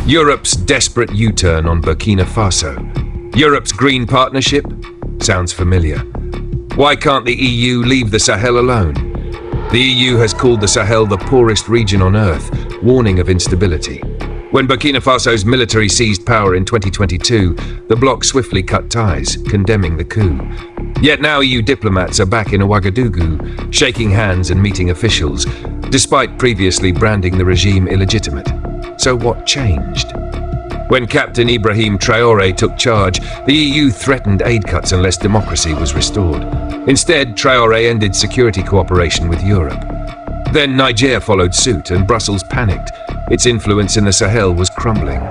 Europe's desperate U-turn on Burkina Faso. Europe's green partnership? Sounds familiar. Why can't the EU leave the Sahel alone? The EU has called the Sahel the poorest region on earth, warning of instability. When Burkina Faso's military seized power in 2022, the bloc swiftly cut ties, condemning the coup. Yet now EU diplomats are back in Ouagadougou, shaking hands and meeting officials, despite previously branding the regime illegitimate. So what changed? When Captain Ibrahim Traoré took charge, the EU threatened aid cuts unless democracy was restored. Instead, Traoré ended security cooperation with Europe. Then Niger followed suit, and Brussels panicked. Its influence in the Sahel was crumbling.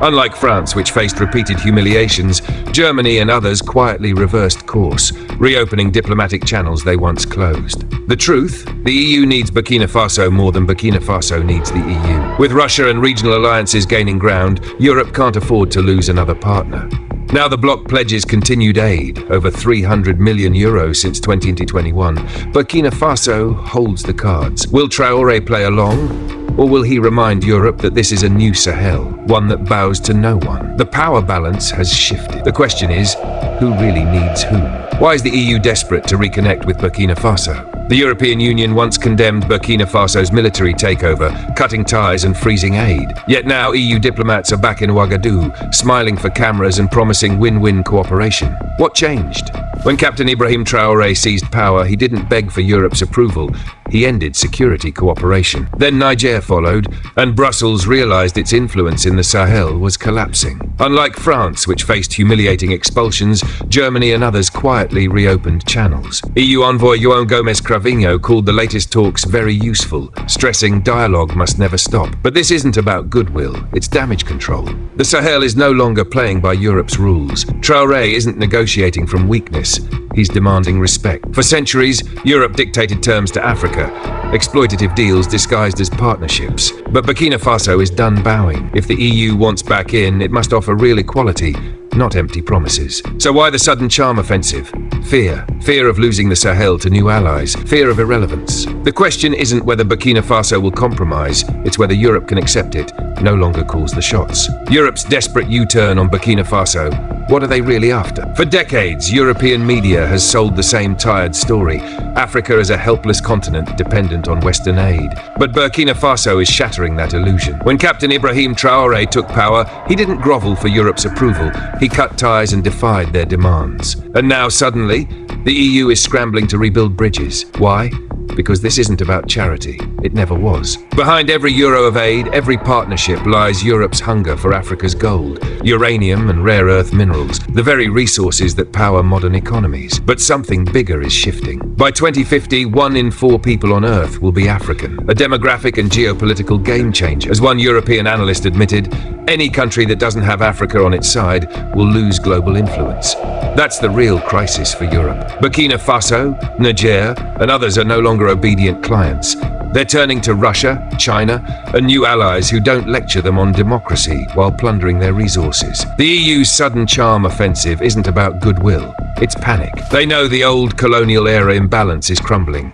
Unlike France, which faced repeated humiliations, Germany and others quietly reversed course, reopening diplomatic channels they once closed. The truth? The EU needs Burkina Faso more than Burkina Faso needs the EU. With Russia and regional alliances gaining ground, Europe can't afford to lose another partner. Now the bloc pledges continued aid, over €300 million since 2021. Burkina Faso holds the cards. Will Traoré play along? Or will he remind Europe that this is a new Sahel, one that bows to no one? The power balance has shifted. The question is, who really needs whom? Why is the EU desperate to reconnect with Burkina Faso? The European Union once condemned Burkina Faso's military takeover, cutting ties and freezing aid. Yet now EU diplomats are back in Ouagadougou, smiling for cameras and promising win-win cooperation. What changed? When Captain Ibrahim Traoré seized power, he didn't beg for Europe's approval. He ended security cooperation. Then Niger followed, and Brussels realized its influence in the Sahel was collapsing. Unlike France, which faced humiliating expulsions, Germany and others quietly reopened channels. EU envoy João Gomes Cravinho called the latest talks very useful, stressing dialogue must never stop. But this isn't about goodwill, it's damage control. The Sahel is no longer playing by Europe's rules. Traoré isn't negotiating from weakness. He's demanding respect. For centuries, Europe dictated terms to Africa, exploitative deals disguised as partnerships. But Burkina Faso is done bowing. If the EU wants back in, it must offer real equality, not empty promises. So why the sudden charm offensive? Fear. Fear of losing the Sahel to new allies. Fear of irrelevance. The question isn't whether Burkina Faso will compromise, it's whether Europe can accept it, no longer calls the shots. Europe's desperate U-turn on Burkina Faso. What are they really after? For decades, European media has sold the same tired story. Africa is a helpless continent dependent on Western aid. But Burkina Faso is shattering that illusion. When Captain Ibrahim Traoré took power, he didn't grovel for Europe's approval. He cut ties and defied their demands. And now suddenly, the EU is scrambling to rebuild bridges. Why? Because this isn't about charity. It never was. Behind every euro of aid, every partnership lies Europe's hunger for Africa's gold, uranium and rare earth minerals, the very resources that power modern economies. But something bigger is shifting. By 2050, 1 in 4 people on Earth will be African, a demographic and geopolitical game changer. As one European analyst admitted, any country that doesn't have Africa on its side will lose global influence. That's the real crisis for Europe. Burkina Faso, Niger, and others are no longer obedient clients. They're turning to Russia, China, and new allies who don't lecture them on democracy while plundering their resources. The EU's sudden charm offensive isn't about goodwill, it's panic. They know the old colonial era imbalance is crumbling.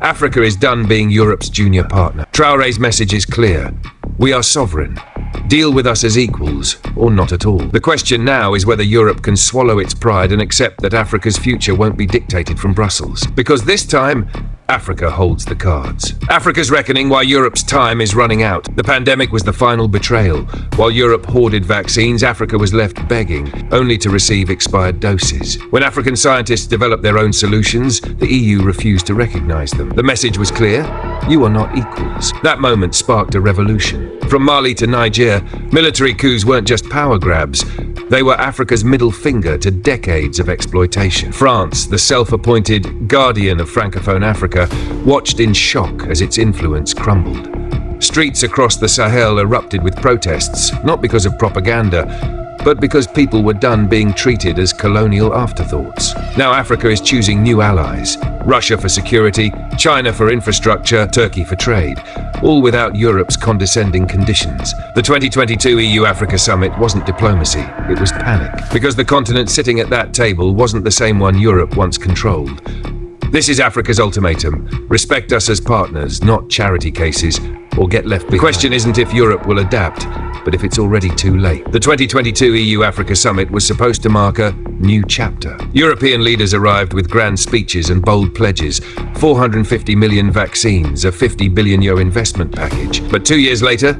Africa is done being Europe's junior partner. Traoré's message is clear. We are sovereign. Deal with us as equals, or not at all. The question now is whether Europe can swallow its pride and accept that Africa's future won't be dictated from Brussels. Because this time, Africa holds the cards. Africa's reckoning why Europe's time is running out. The pandemic was the final betrayal. While Europe hoarded vaccines, Africa was left begging, only to receive expired doses. When African scientists developed their own solutions, the EU refused to recognize them. The message was clear: you are not equals. That moment sparked a revolution. From Mali to Niger, military coups weren't just power grabs. They were Africa's middle finger to decades of exploitation. France, the self-appointed guardian of Francophone Africa, watched in shock as its influence crumbled. Streets across the Sahel erupted with protests, not because of propaganda, but because people were done being treated as colonial afterthoughts. Now Africa is choosing new allies. Russia for security, China for infrastructure, Turkey for trade, all without Europe's condescending conditions. The 2022 EU-Africa summit wasn't diplomacy, it was panic, because the continent sitting at that table wasn't the same one Europe once controlled. This is Africa's ultimatum. Respect us as partners, not charity cases, or get left behind. The question isn't if Europe will adapt, but if it's already too late. The 2022 EU-Africa Summit was supposed to mark a new chapter. European leaders arrived with grand speeches and bold pledges, 450 million vaccines, a 50 billion euro investment package. But 2 years later,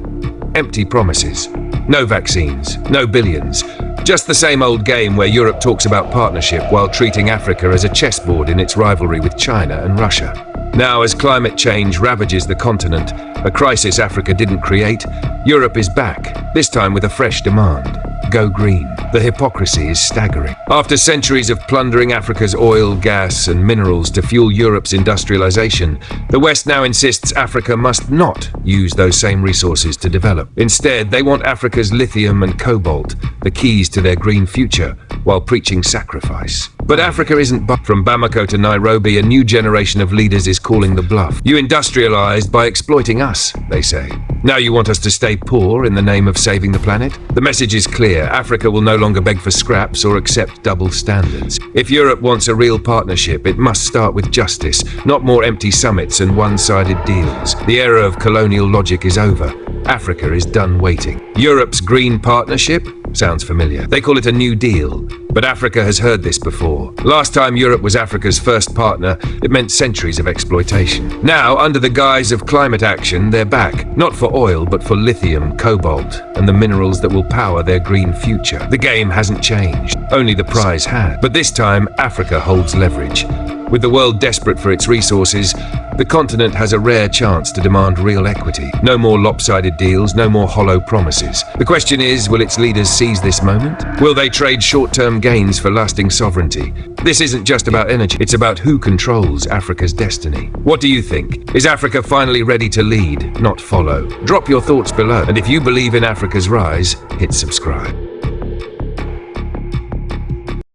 empty promises. No vaccines, no billions. Just the same old game where Europe talks about partnership while treating Africa as a chessboard in its rivalry with China and Russia. Now, as climate change ravages the continent, a crisis Africa didn't create, Europe is back, this time with a fresh demand. Go green. The hypocrisy is staggering. After centuries of plundering Africa's oil, gas, and minerals to fuel Europe's industrialization, the West now insists Africa must not use those same resources to develop. Instead, they want Africa's lithium and cobalt, the keys to their green future, while preaching sacrifice. But Africa isn't from Bamako to Nairobi, a new generation of leaders is calling the bluff. You industrialized by exploiting us, they say. Now you want us to stay poor in the name of saving the planet? The message is clear. Africa will no longer beg for scraps or accept double standards. If Europe wants a real partnership, it must start with justice, not more empty summits and one-sided deals. The era of colonial logic is over. Africa is done waiting. Europe's green partnership? Sounds familiar. They call it a New Deal. But Africa has heard this before. Last time Europe was Africa's first partner, it meant centuries of exploitation. Now, under the guise of climate action, they're back. Not for oil, but for lithium, cobalt, and the minerals that will power their green future. The game hasn't changed. Only the prize has. But this time, Africa holds leverage. With the world desperate for its resources, the continent has a rare chance to demand real equity. No more lopsided deals, no more hollow promises. The question is, will its leaders seize this moment? Will they trade short-term gains for lasting sovereignty? This isn't just about energy, it's about who controls Africa's destiny. What do you think? Is Africa finally ready to lead, not follow? Drop your thoughts below, and if you believe in Africa's rise, hit subscribe.